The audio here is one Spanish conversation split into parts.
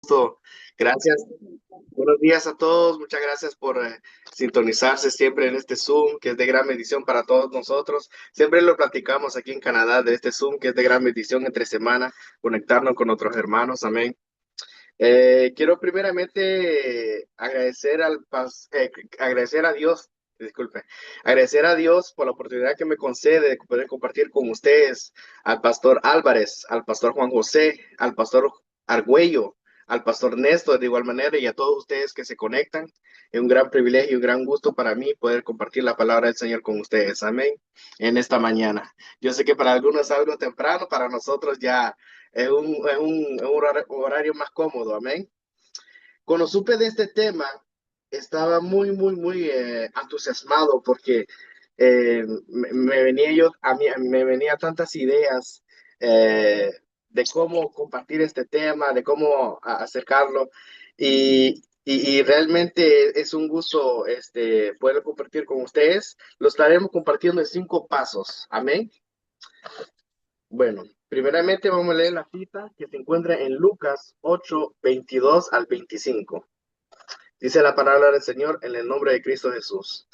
gusto. Gracias. Buenos días a todos. Muchas gracias por sintonizarse siempre en este Zoom, que es de gran bendición para todos nosotros. Siempre lo platicamos aquí en Canadá de este Zoom, que es de gran bendición entre semana, conectarnos con otros hermanos. Amén. Quiero primeramente agradecer a Dios, disculpe, agradecer a Dios por la oportunidad que me concede de poder compartir con ustedes al pastor Álvarez, al pastor Juan José, al pastor Argüello, al pastor Néstor de igual manera y a todos ustedes que se conectan. Es un gran privilegio y un gran gusto para mí poder compartir la palabra del Señor con ustedes. Amén. En esta mañana. Yo sé que para algunos es algo temprano, para nosotros ya es un horario más cómodo, amén. Cuando supe de este tema, estaba muy entusiasmado porque me venía yo, a mí me venía tantas ideas eh, de cómo compartir este tema, de cómo acercarlo y realmente es un gusto poder compartir con ustedes. Lo estaremos compartiendo en 5 pasos, amén. Bueno, primeramente vamos a leer la cita que se encuentra en Lucas 8:22 al 25. Dice la palabra del Señor en el nombre de Cristo Jesús.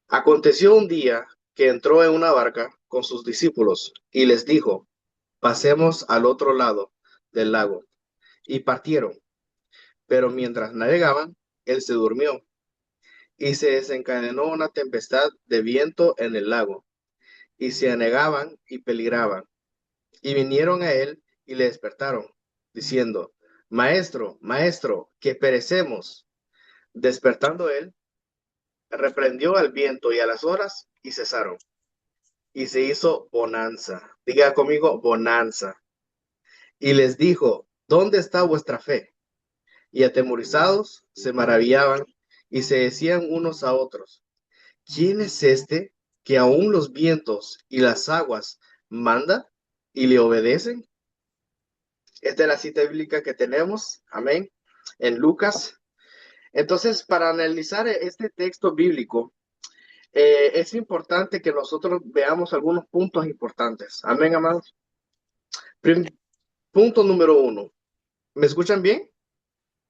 Aconteció un día que entró en una barca con sus discípulos y les dijo, pasemos al otro lado del lago. Y partieron, pero mientras navegaban, él se durmió y se desencadenó una tempestad de viento en el lago y se anegaban y peligraban. Y vinieron a él y le despertaron, diciendo, Maestro, maestro, que perecemos. Despertando él, reprendió al viento y a las olas y cesaron. Y se hizo bonanza. Diga conmigo, bonanza. Y les dijo, ¿dónde está vuestra fe? Y atemorizados se maravillaban y se decían unos a otros, ¿quién es este que aún los vientos y las aguas manda y le obedecen? Esta es la cita bíblica que tenemos, amén, en Lucas. Entonces, para analizar este texto bíblico, es importante que nosotros veamos algunos puntos importantes. Amén, amados. Prim- Punto número 1. ¿Me escuchan bien?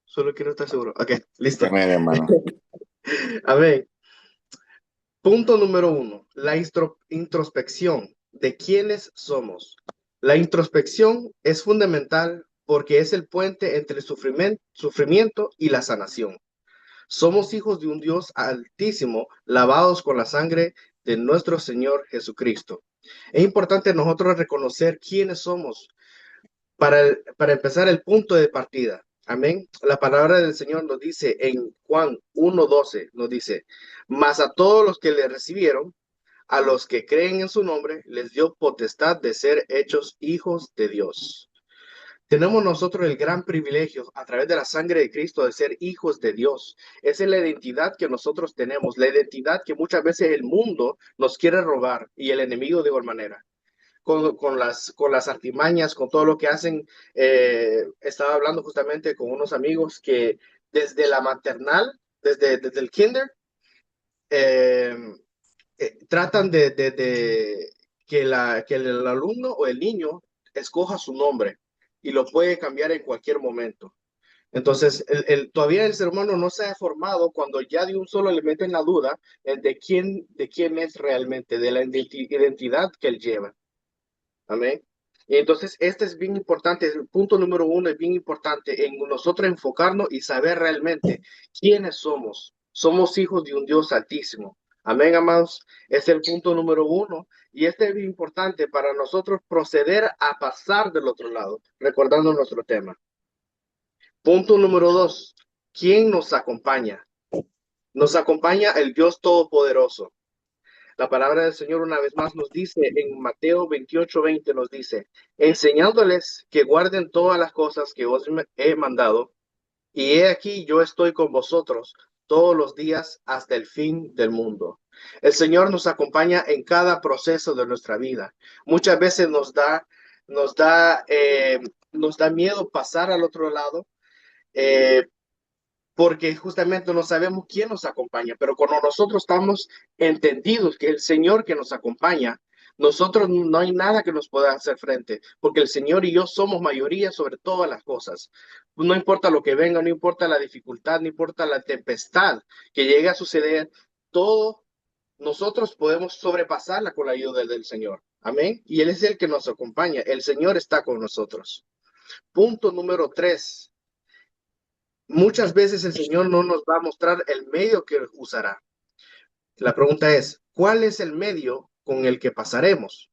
Solo quiero estar seguro. Ok, listo. Amén, hermano. Amén. Punto número 1. La introspección de quiénes somos. La introspección es fundamental porque es el puente entre el sufrimiento y la sanación. Somos hijos de un Dios altísimo, lavados con la sangre de nuestro Señor Jesucristo. Es importante nosotros reconocer quiénes somos para empezar el punto de partida. Amén. La palabra del Señor nos dice en Juan 1:12, nos dice, mas a todos los que le recibieron, a los que creen en su nombre, les dio potestad de ser hechos hijos de Dios. Tenemos nosotros el gran privilegio a través de la sangre de Cristo de ser hijos de Dios. Esa es la identidad que nosotros tenemos, la identidad que muchas veces el mundo nos quiere robar y el enemigo de igual manera. Con las artimañas, con todo lo que hacen. Estaba hablando justamente con unos amigos que desde la maternal, desde el kinder, eh, tratan de que el alumno o el niño escoja su nombre y lo puede cambiar en cualquier momento. Entonces, todavía el ser humano no se ha formado cuando ya de un solo le meten la duda de quién es realmente, de la identidad que él lleva. Amén. Y entonces, este es bien importante, el punto número 1 es bien importante en nosotros enfocarnos y saber realmente quiénes somos. Somos hijos de un Dios altísimo. Amén, amados. Es el punto número 1. Y este es bien importante para nosotros proceder a pasar del otro lado, recordando nuestro tema. Punto número 2. ¿Quién nos acompaña? Nos acompaña el Dios Todopoderoso. La palabra del Señor una vez más nos dice en Mateo 28:20 nos dice, enseñándoles que guarden todas las cosas que os he mandado, y he aquí yo estoy con vosotros todos los días hasta el fin del mundo. El Señor nos acompaña en cada proceso de nuestra vida. Muchas veces nos da, eh, nos da miedo pasar al otro lado, eh, porque justamente no sabemos quién nos acompaña, pero cuando nosotros estamos entendidos que el Señor que nos acompaña, Nosotros no hay nada que nos pueda hacer frente, porque el Señor y yo somos mayoría sobre todas las cosas. No importa lo que venga, no importa la dificultad, no importa la tempestad que llegue a suceder, todo nosotros podemos sobrepasarla con la ayuda del Señor. Amén. Y Él es el que nos acompaña. El Señor está con nosotros. Punto número 3. Muchas veces el Señor no nos va a mostrar el medio que usará. La pregunta es, ¿cuál es el medio con el que pasaremos?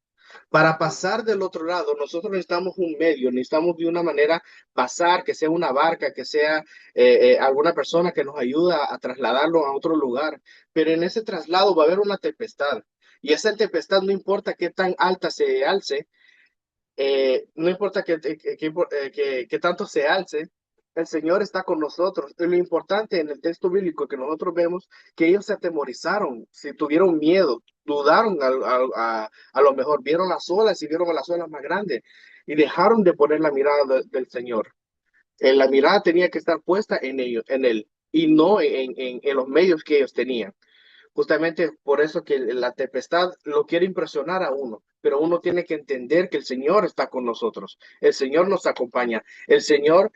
Para pasar del otro lado, nosotros necesitamos un medio, necesitamos de una manera pasar, que sea una barca, que sea alguna persona que nos ayuda a trasladarlo a otro lugar. Pero en ese traslado va a haber una tempestad. Y esa tempestad no importa qué tan alta se alce, no importa que tanto se alce, el Señor está con nosotros. Y lo importante en el texto bíblico que nosotros vemos, que ellos se atemorizaron, se tuvieron miedo, dudaron a lo mejor, vieron las olas y vieron las olas más grandes y dejaron de poner la mirada del Señor. La mirada tenía que estar puesta en ellos, en Él, y no en los medios que ellos tenían. Justamente por eso que la tempestad lo quiere impresionar a uno, pero uno tiene que entender que el Señor está con nosotros, el Señor nos acompaña, el Señor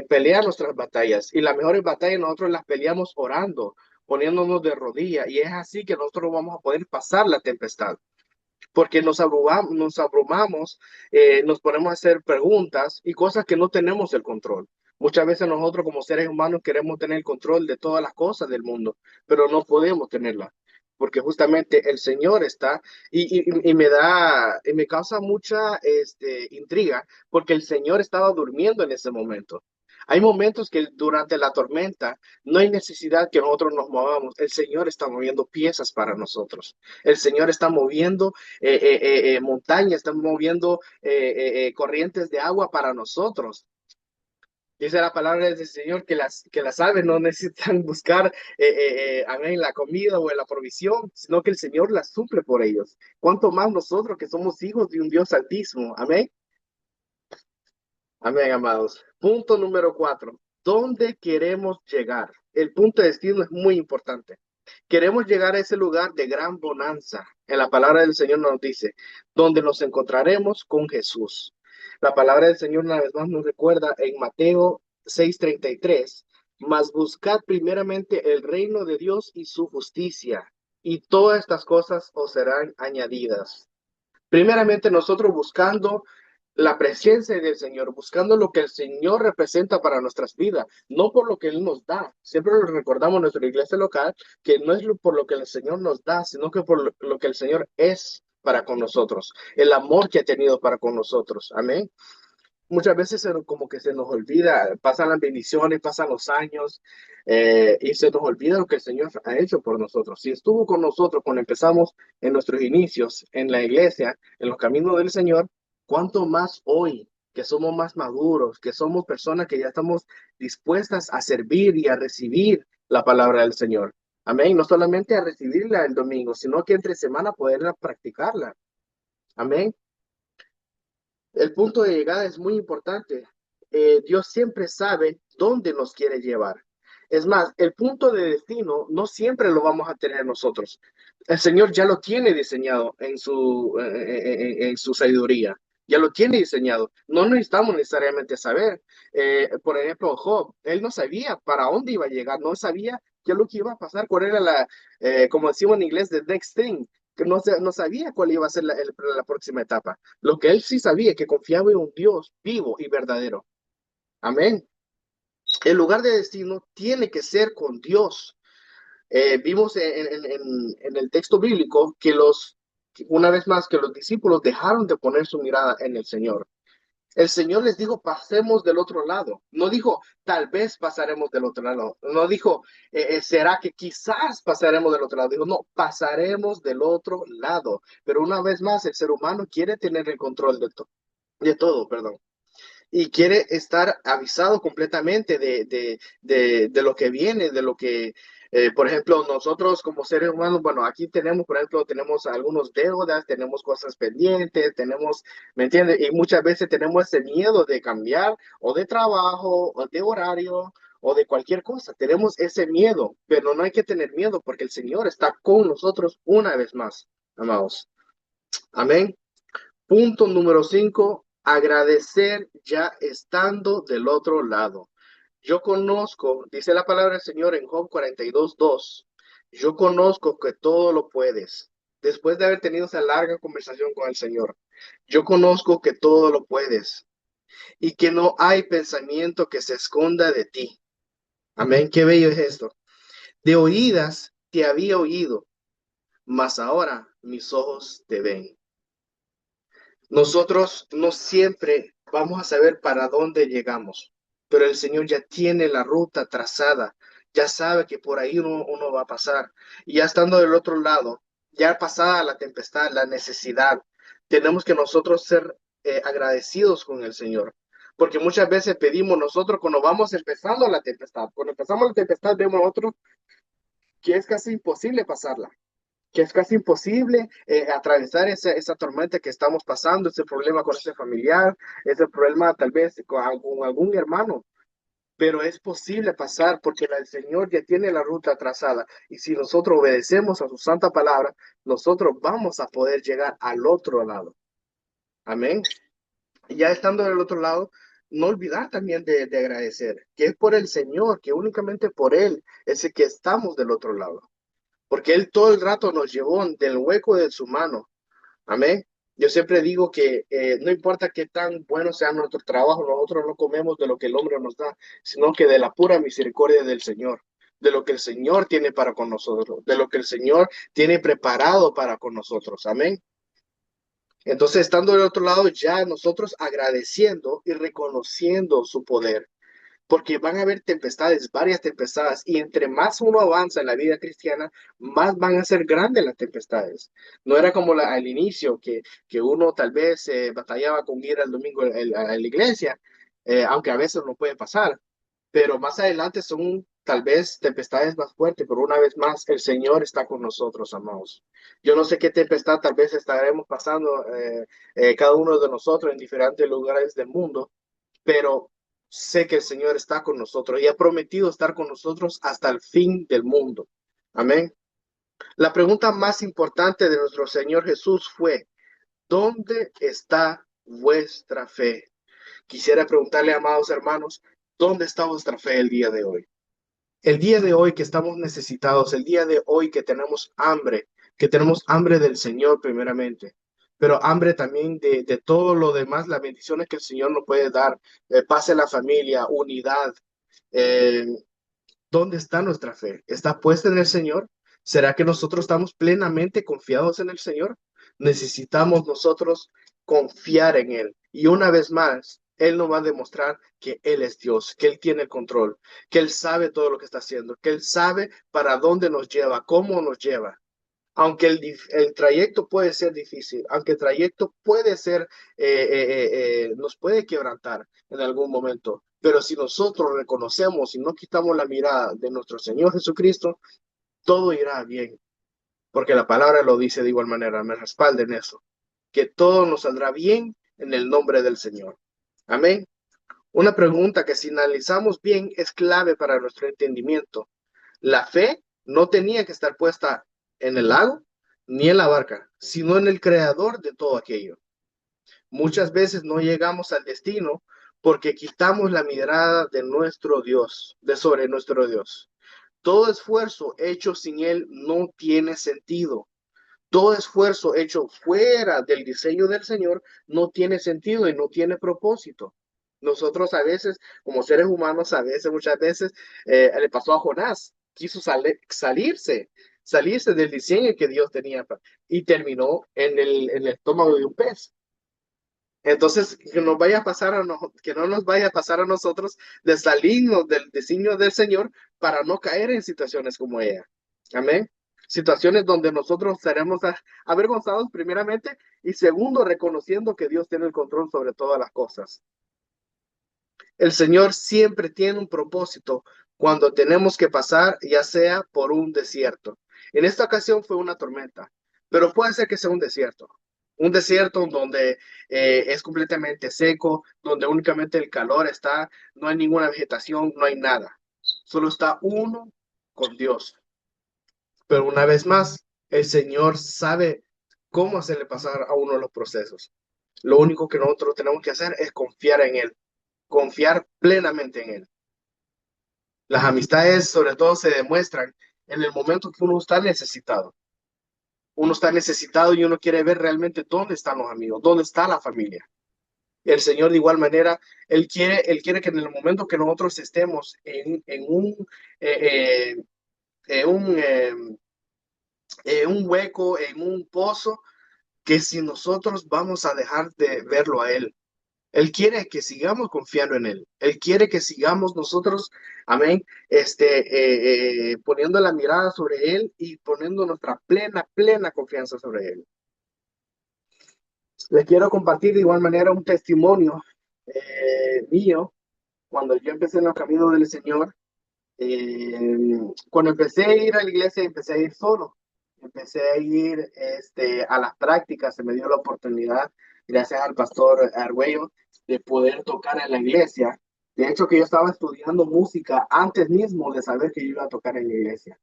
pelea nuestras batallas y las mejores batallas nosotros las peleamos orando, poniéndonos de rodillas y es así que nosotros vamos a poder pasar la tempestad. Porque nos abrumamos, nos ponemos a hacer preguntas y cosas que no tenemos el control. Muchas veces nosotros como seres humanos queremos tener el control de todas las cosas del mundo, pero no podemos tenerla, porque justamente el Señor está y me causa mucha intriga, porque el Señor estaba durmiendo en ese momento. Hay momentos que durante la tormenta no hay necesidad que nosotros nos movamos. El Señor está moviendo piezas para nosotros. El Señor está moviendo montañas, está moviendo corrientes de agua para nosotros. Dice la palabra del Señor que las aves no necesitan buscar, amén, la comida o la provisión, sino que el Señor las suple por ellos. ¿Cuánto más nosotros que somos hijos de un Dios altísimo? Amén. Amén, amados. Punto número 4. ¿Dónde queremos llegar? El punto de destino es muy importante. Queremos llegar a ese lugar de gran bonanza. En la palabra del Señor nos dice, donde nos encontraremos con Jesús. La palabra del Señor una vez más nos recuerda en Mateo 6:33, mas buscad primeramente el reino de Dios y su justicia, y todas estas cosas os serán añadidas. Primeramente nosotros buscando la presencia del Señor, buscando lo que el Señor representa para nuestras vidas, no por lo que Él nos da. Siempre lo recordamos en nuestra iglesia local, que no es por lo que el Señor nos da, sino que por lo que el Señor es para con nosotros, el amor que ha tenido para con nosotros. Amén. Muchas veces como que se nos olvida, pasan las bendiciones, pasan los años y se nos olvida lo que el Señor ha hecho por nosotros. Si estuvo con nosotros cuando empezamos en nuestros inicios en la iglesia, en los caminos del Señor, ¿cuánto más hoy que somos más maduros, que somos personas que ya estamos dispuestas a servir y a recibir la palabra del Señor? Amén. No solamente a recibirla el domingo, sino que entre semana poderla practicarla. Amén. El punto de llegada es muy importante. Dios siempre sabe dónde nos quiere llevar. Es más, el punto de destino no siempre lo vamos a tener nosotros. El Señor ya lo tiene diseñado en su sabiduría. Ya lo tiene diseñado. No necesitamos necesariamente saber. Por ejemplo, Job, él no sabía para dónde iba a llegar, no sabía qué es lo que iba a pasar, cuál era como decimos en inglés, the next thing, que no sabía cuál iba a ser la próxima etapa. Lo que él sí sabía, que confiaba en un Dios vivo y verdadero. Amén. El lugar de destino tiene que ser con Dios. Vimos en el texto bíblico una vez más, que los discípulos dejaron de poner su mirada en el Señor. El Señor les dijo, pasemos del otro lado. No dijo, tal vez pasaremos del otro lado. No dijo, será que quizás pasaremos del otro lado. Dijo, no, pasaremos del otro lado. Pero una vez más, el ser humano quiere tener el control de todo, perdón. Y quiere estar avisado completamente de lo que viene, de lo que, por ejemplo, nosotros como seres humanos, bueno, aquí tenemos, por ejemplo, tenemos algunos deudas, tenemos cosas pendientes, tenemos, ¿me entiendes? Y muchas veces tenemos ese miedo de cambiar o de trabajo o de horario o de cualquier cosa. Tenemos ese miedo, pero no hay que tener miedo porque el Señor está con nosotros una vez más, amados. Amén. Punto número 5, agradecer ya estando del otro lado. Yo conozco, dice la palabra del Señor en Job 42:2, yo conozco que todo lo puedes. Después de haber tenido esa larga conversación con el Señor, yo conozco que todo lo puedes y que no hay pensamiento que se esconda de ti. Amén, qué bello es esto. De oídas te había oído, mas ahora mis ojos te ven. Nosotros no siempre vamos a saber para dónde llegamos, pero el Señor ya tiene la ruta trazada, ya sabe que por ahí uno va a pasar. Y ya estando del otro lado, ya pasada la tempestad, la necesidad, tenemos que nosotros ser agradecidos con el Señor. Porque muchas veces pedimos nosotros cuando vamos empezando la tempestad, cuando empezamos la tempestad vemos nosotros que es casi imposible pasarla, que es casi imposible atravesar esa tormenta que estamos pasando, ese problema con ese familiar, ese problema tal vez con algún hermano, pero es posible pasar porque el Señor ya tiene la ruta trazada y si nosotros obedecemos a su santa palabra, nosotros vamos a poder llegar al otro lado. Amén. Y ya estando del otro lado, no olvidar también de agradecer, que es por el Señor, que únicamente por Él es el que estamos del otro lado porque Él todo el rato nos llevó del hueco de su mano. Amén. Yo siempre digo que no importa qué tan bueno sea nuestro trabajo, nosotros no comemos de lo que el hombre nos da, sino que de la pura misericordia del Señor, de lo que el Señor tiene para con nosotros, de lo que el Señor tiene preparado para con nosotros. Amén. Entonces, estando del otro lado, ya nosotros agradeciendo y reconociendo su poder porque van a haber tempestades, varias tempestades, y entre más uno avanza en la vida cristiana, más van a ser grandes las tempestades. No era como al inicio, que uno tal vez batallaba con ir al domingo a la iglesia, aunque a veces no puede pasar, pero más adelante son tal vez tempestades más fuertes, pero una vez más el Señor está con nosotros, amados. Yo no sé qué tempestad tal vez estaremos pasando cada uno de nosotros en diferentes lugares del mundo, pero sé que el Señor está con nosotros y ha prometido estar con nosotros hasta el fin del mundo. Amén. La pregunta más importante de nuestro Señor Jesús fue, ¿dónde está vuestra fe? Quisiera preguntarle, amados hermanos, ¿dónde está vuestra fe el día de hoy? El día de hoy que estamos necesitados, el día de hoy que tenemos hambre del Señor primeramente, pero hambre también de todo lo demás, las bendiciones que el Señor nos puede dar, paz en la familia, unidad. Eh, ¿Dónde está nuestra fe? ¿Está puesta en el Señor? ¿Será que nosotros estamos plenamente confiados en el Señor? Necesitamos nosotros confiar en Él. Y una vez más, Él nos va a demostrar que Él es Dios, que Él tiene el control, que Él sabe todo lo que está haciendo, que Él sabe para dónde nos lleva, cómo nos lleva. Aunque el trayecto puede ser difícil, aunque el trayecto puede ser, nos puede quebrantar en algún momento, pero si nosotros reconocemos y no quitamos la mirada de nuestro Señor Jesucristo, todo irá bien, porque la palabra lo dice de igual manera, me respalda en eso, que todo nos saldrá bien en el nombre del Señor. Amén. Una pregunta que si analizamos bien es clave para nuestro entendimiento. La fe no tenía que estar puesta en el lago ni en la barca, sino en el creador de todo aquello. Muchas veces no llegamos al destino porque quitamos la mirada de nuestro Dios, de sobre nuestro Dios. Todo esfuerzo hecho sin Él no tiene sentido. Todo esfuerzo hecho fuera del diseño del Señor no tiene sentido y no tiene propósito. Nosotros a veces, como seres humanos, a veces, muchas veces, le pasó a Jonás, quiso salirse del diseño que Dios tenía y terminó en el estómago de un pez. Entonces, que no nos vaya a pasar a nosotros de salirnos del diseño del Señor para no caer en situaciones como ella. Amén. Situaciones donde nosotros seremos avergonzados primeramente y segundo, reconociendo que Dios tiene el control sobre todas las cosas. El Señor siempre tiene un propósito cuando tenemos que pasar, ya sea por un desierto. En esta ocasión fue una tormenta, pero puede ser que sea un desierto. Un desierto donde es completamente seco, donde únicamente el calor está, no hay ninguna vegetación, no hay nada. Solo está uno con Dios. Pero una vez más, el Señor sabe cómo hacerle pasar a uno los procesos. Lo único que nosotros tenemos que hacer es confiar en Él, confiar plenamente en Él. Las amistades sobre todo se demuestran en el momento que uno está necesitado. Uno está necesitado y uno quiere ver realmente dónde están los amigos, dónde está la familia. El Señor de igual manera, Él quiere que en el momento que nosotros estemos eh, en un hueco, en un pozo, que si nosotros vamos a dejar de verlo a Él, Él quiere que sigamos confiando en Él. Él quiere que sigamos nosotros, amén, poniendo la mirada sobre Él y poniendo nuestra plena confianza sobre Él. Les quiero compartir de igual manera un testimonio mío cuando yo empecé en los caminos del Señor. Cuando empecé a ir a la iglesia, empecé a ir solo. Empecé a ir a las prácticas, se me dio la oportunidad, gracias al pastor Argüello, de poder tocar en la iglesia. De hecho, que yo estaba estudiando música antes mismo de saber que yo iba a tocar en la iglesia.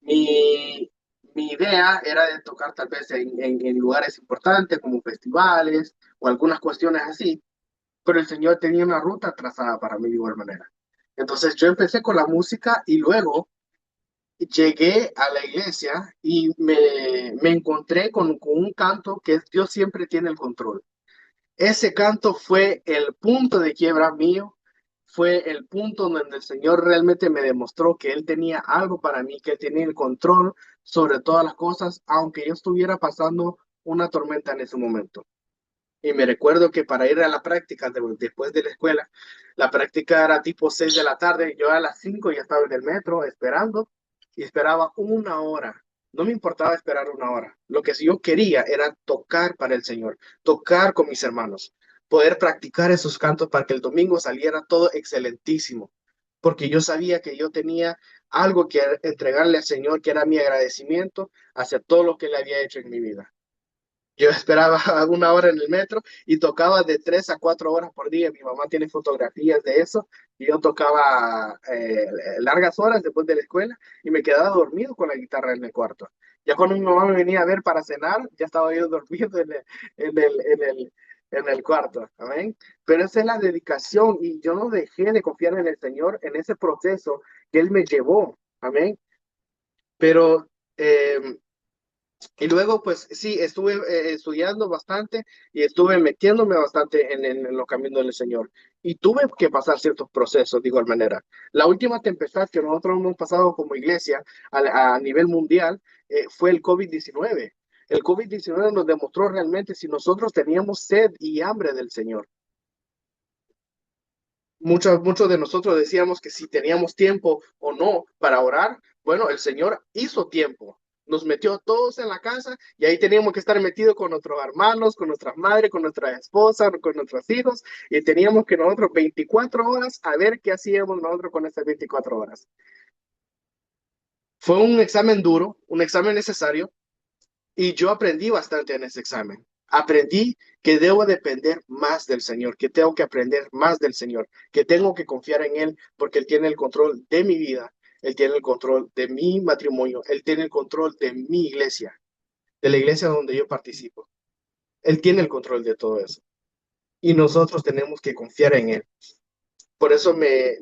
Mi, mi idea era de tocar tal vez en lugares importantes como festivales o algunas cuestiones así, pero el Señor tenía una ruta trazada para mí de igual manera. Entonces yo empecé con la música y luego llegué a la iglesia y me encontré con un canto que Dios siempre tiene el control. Ese canto fue el punto de quiebra mío, fue el punto donde el Señor realmente me demostró que Él tenía algo para mí, que Él tenía el control sobre todas las cosas, aunque yo estuviera pasando una tormenta en ese momento. Y me recuerdo que para ir a la práctica después de la escuela, la práctica era tipo 6 de la tarde, yo a las 5 ya estaba en el metro esperando y esperaba una hora. No me importaba esperar una hora. Lo que yo quería era tocar para el Señor, tocar con mis hermanos, poder practicar esos cantos para que el domingo saliera todo excelentísimo, porque yo sabía que yo tenía algo que entregarle al Señor, que era mi agradecimiento hacia todo lo que Él había hecho en mi vida. Yo esperaba una hora en el metro y tocaba de 3 a 4 horas por día. Mi mamá tiene fotografías de eso. Y yo tocaba largas horas después de la escuela y me quedaba dormido con la guitarra en el cuarto. Ya cuando mi mamá me venía a ver para cenar, ya estaba yo dormido en el, en el, en el cuarto. Amén. Pero esa es la dedicación y yo no dejé de confiar en el Señor en ese proceso que Él me llevó. Amén. Pero y luego, pues sí, estuve estudiando bastante y estuve metiéndome bastante en los caminos del Señor. Y tuve que pasar ciertos procesos de igual manera. La última tempestad que nosotros hemos pasado como iglesia a nivel mundial fue el COVID-19. El COVID-19 nos demostró realmente si nosotros teníamos sed y hambre del Señor. Muchos de nosotros decíamos que si teníamos tiempo o no para orar, bueno, el Señor hizo tiempo. Nos metió todos en la casa y ahí teníamos que estar metidos con nuestros hermanos, con nuestras madres, con nuestras esposas, con nuestros hijos y teníamos que nosotros 24 horas a ver qué hacíamos nosotros con esas 24 horas. Fue un examen duro, un examen necesario, y yo aprendí bastante en ese examen. Aprendí que debo depender más del Señor, que tengo que aprender más del Señor, que tengo que confiar en Él porque Él tiene el control de mi vida, Él tiene el control de mi matrimonio, Él tiene el control de mi iglesia, de la iglesia donde yo participo. Él tiene el control de todo eso. Y nosotros tenemos que confiar en Él. Por eso me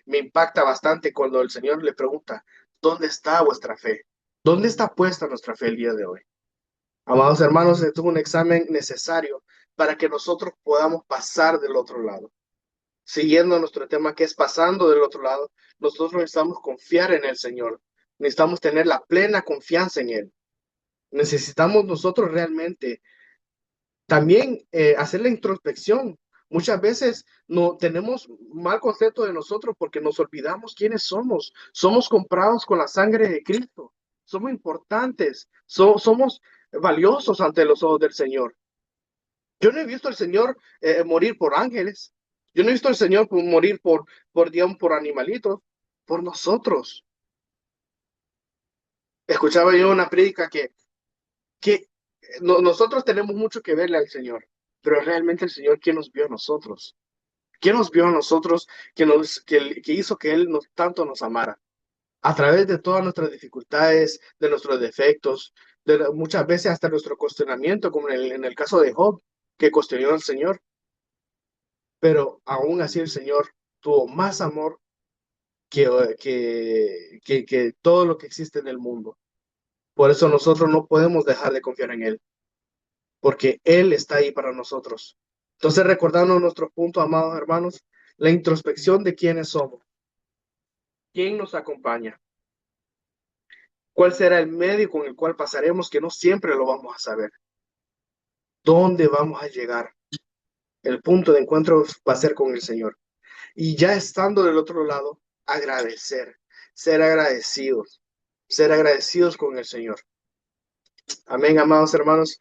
impacta bastante cuando el Señor le pregunta, ¿dónde está vuestra fe? ¿Dónde está puesta nuestra fe el día de hoy? Amados hermanos, esto es un examen necesario para que nosotros podamos pasar del otro lado. Siguiendo nuestro tema que es pasando del otro lado, nosotros necesitamos confiar en el Señor. Necesitamos tener la plena confianza en Él. Necesitamos nosotros realmente también hacer la introspección. Muchas veces no tenemos mal concepto de nosotros porque nos olvidamos quiénes somos. Somos comprados con la sangre de Cristo. Somos importantes. Somos valiosos ante los ojos del Señor. Yo no he visto al Señor morir por ángeles. Yo no he visto al Señor morir digamos, por animalitos, por nosotros. Escuchaba yo una prédica que nosotros tenemos mucho que verle al Señor, pero realmente el Señor, ¿quién nos vio a nosotros? ¿Quién nos vio a nosotros que hizo que Él tanto nos amara? A través de todas nuestras dificultades, de nuestros defectos. Muchas veces hasta nuestro cuestionamiento, como en el caso de Job, que cuestionó al Señor, pero aún así el Señor tuvo más amor que todo lo que existe en el mundo. Por eso nosotros no podemos dejar de confiar en Él, porque Él está ahí para nosotros. Entonces, recordando nuestro punto, amados hermanos, la introspección de quiénes somos, quién nos acompaña, cuál será el medio con el cual pasaremos, que no siempre lo vamos a saber, dónde vamos a llegar. El punto de encuentro va a ser con el Señor. Y ya estando del otro lado, agradecer, ser agradecidos con el Señor. Amén, amados hermanos.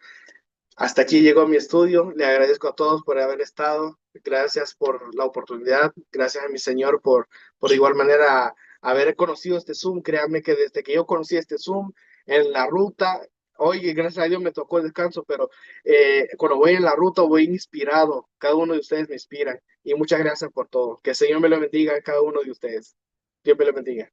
Hasta aquí llegó mi estudio. Le agradezco a todos por haber estado. Gracias por la oportunidad. Gracias a mi Señor por de igual manera haber conocido este Zoom. Créanme que desde que yo conocí este Zoom en la ruta, hoy gracias a Dios me tocó el descanso, pero cuando voy en la ruta voy inspirado. Cada uno de ustedes me inspira. Y muchas gracias por todo. Que el Señor me lo bendiga a cada uno de ustedes. Dios me lo bendiga.